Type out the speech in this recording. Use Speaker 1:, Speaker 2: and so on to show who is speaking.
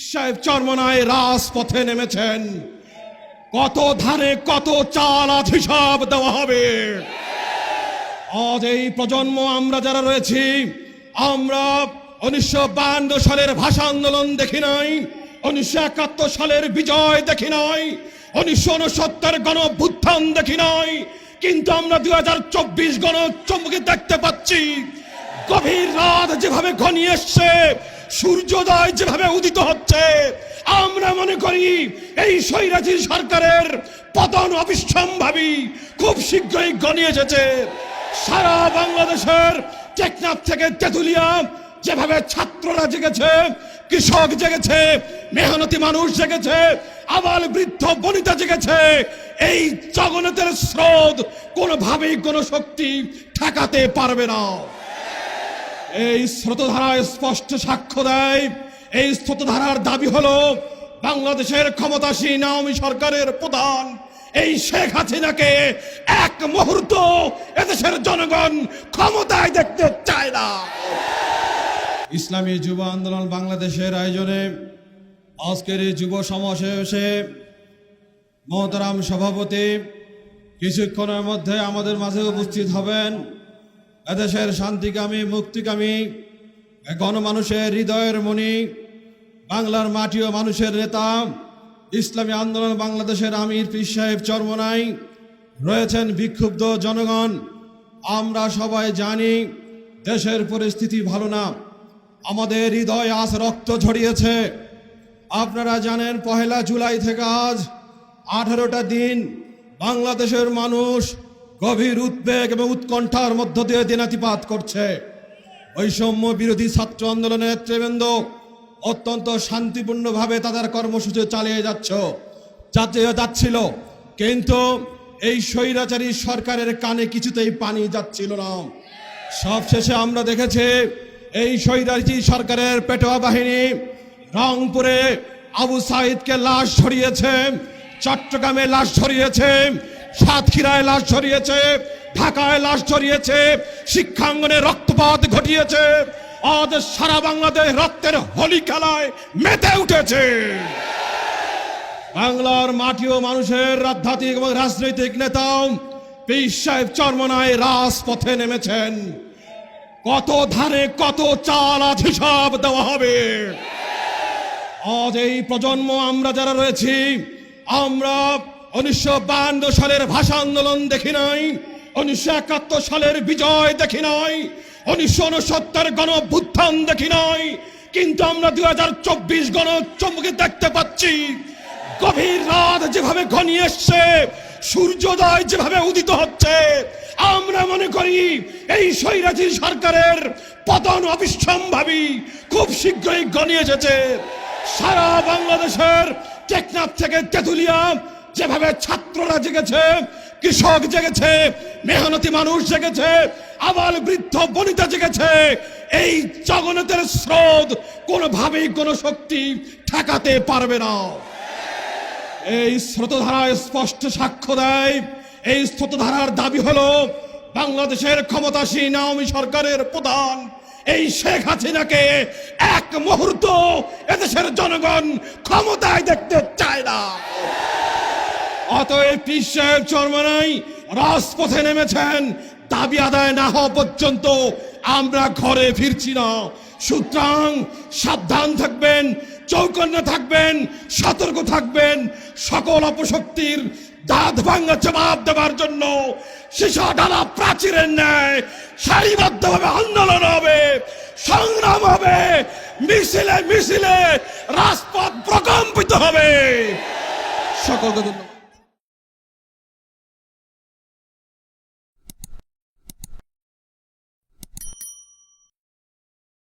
Speaker 1: সাহেব চরমনায় রাজপথে নেমেছেন। কত ধানে কত চাল আজ হিসাব দেওয়া হবে। আজ এই প্রজন্ম আমরা যারা রয়েছি, আমরা 1952 সালের ভাষা আন্দোলন দেখি নাই, 1971 সালের বিজয় দেখি নাই, 1969 গণঅভ্যুত্থান দেখি নাই, কিন্তু আমরা 2024 গণচুম্বকে দেখতে পাচ্ছি। গভীর রাত যেভাবে ঘনিয়ে এসছে, সূর্যোদয় যেভাবে উদিত হচ্ছে, আমরা মনে করি এই স্বৈরাচারী সরকারের পতন অবিসম্ভাবী খুব শীঘ্রই ঘনিয়ে এসেছে। সারা বাংলাদেশের টেকনাফ থেকে তেঁতুলিয়া যেভাবে ছাত্ররা জেগেছে, কৃষক জেগেছে, মেহনতি মানুষ জেগেছে, আবাল বৃদ্ধ বনিতা জেগেছে, এই জগন্নাথের স্রোত কোনোভাবেই কোনো শক্তি ঠেকাতে পারবে না। এই স্রোতধারায় স্পষ্ট সাক্ষ্য দেয়, এই স্রোতধারার দাবি হলো বাংলাদেশের ক্ষমতাসীন আওয়ামী সরকারের প্রধান এই শেখ হাসিনাকে এক মুহূর্ত এদেশের জনগণ ক্ষমতায় দেখতে চায় না। ইসলামী যুব আন্দোলন বাংলাদেশের আয়োজনে আজকের এই যুব সমাবেশে মহতারাম সভাপতি কিছুক্ষণের মধ্যে আমাদের মাঝে উপস্থিত হবেন। এদেশের শান্তিকামী, মুক্তিকামী, গণমানুষের হৃদয়ের মণি, বাংলার মাটি ও মানুষের নেতা, ইসলামী আন্দোলন বাংলাদেশের আমির পীর সাহেব চরমনাই রয়েছেন বিক্ষুব্ধ জনগণ। আমরা সবাই জানি দেশের পরিস্থিতি ভালো না, আমাদের হৃদয় আজ রক্ত ঝরিয়েছে। আপনারা জানেন 1 জুলাই থেকে আজ 18টা দিন বাংলাদেশের মানুষ গভীর উদ্বেগ এবং উৎকণ্ঠার মধ্য দিয়ে দিনাতিপাত করছে। বৈষম্য বিরোধী ছাত্র আন্দোলনের নেতৃবৃন্দ অত্যন্ত শান্তিপূর্ণভাবে তাদের কর্মসূচি চালিয়ে যাচ্ছিল, কিন্তু এই স্বৈরাচারী সরকারের কানে কিছুতেই পানি যাচ্ছিল না। সবশেষে আমরা দেখেছি এই স্বৈরাচারী সরকারের পেটোয়া বাহিনী রংপুরে আবু সাইদকে লাশ ঝরিয়েছে, চট্টগ্রামে লাশ ঝরিয়েছে, সাতক্ষীরায় লাশ ঝরিয়েছে, ঢাকায় লাশ ঝরিয়েছে, শিক্ষাঙ্গনে রক্তপাত ঘটিয়েছে। আজ সারা বাংলাদেশ রক্তের হোলি খেলায় মেতে উঠেছে। বাংলার মাটি ও মানুষের আধ্যাত্মিক এবং রাজনৈতিক নেতা পীর সাহেব চরমনায় রাজপথে নেমেছেন। কত ধানে কত চাল আজ হিসাব দেওয়া হবে। আজ এই প্রজন্ম আমরা যারা রয়েছি, আমরা 1952 সালের ভাষা আন্দোলন দেখি নাই, 1971 সালের বিজয় দেখি নাই, 1969 গণঅভ্যুত্থান দেখি নাই, কিন্তু আমরা 2024 গণচুম্বকে দেখতে পাচ্ছি। গভীর রাত যেভাবে ঘনিয়ে এসছে, সূর্যোদয় যেভাবে উদিত হচ্ছে, আমরা মনে করি এই স্বৈরাচারী সরকারের পতন অবিসম্ভাবী খুব শীঘ্রই ঘনিয়ে এসেছে। সারা বাংলাদেশের টেকনাফ থেকে তেঁতুলিয়া যেভাবে ছাত্ররা জেগেছে, কৃষক জেগেছে, মেহনতি মানুষ জেগেছে, আবাল বৃদ্ধ বনিতা জেগেছে, এই জগন্নাথের স্রোত কোনোভাবেই কোনো শক্তি ঠেকাতে পারবে না। এই স্রোতধারায় স্পষ্ট সাক্ষ্য দেয়, এই স্রোতধারার দাবি হলো বাংলাদেশের ক্ষমতাসীন আওয়ামী সরকারের প্রধান এই শেখ হাসিনাকে এক মুহূর্ত এদেশের জনগণ ক্ষমতায় দেখতে চায় না। অতএব পীর সাহেব চরমনাই রাজপথে নেমেছেন। দাবি আদায় না হওয়া পর্যন্ত আমরা ঘরে ফিরছি না। সুতরাং সাবধান থাকবেন, চৌকন্য থাকবেন, সতর্ক থাকবেন। সকল অপশক্তির দাঁত ভাঙা জবাব দেওয়ার জন্য সীসা ঢালা প্রাচীরের ন্যায় সারিবদ্ধভাবে আন্দোলন হবে, সংগ্রাম হবে, মিছিলে মিছিলে রাজপথ প্রকম্পিত হবে। সকলকে ধন্যবাদ।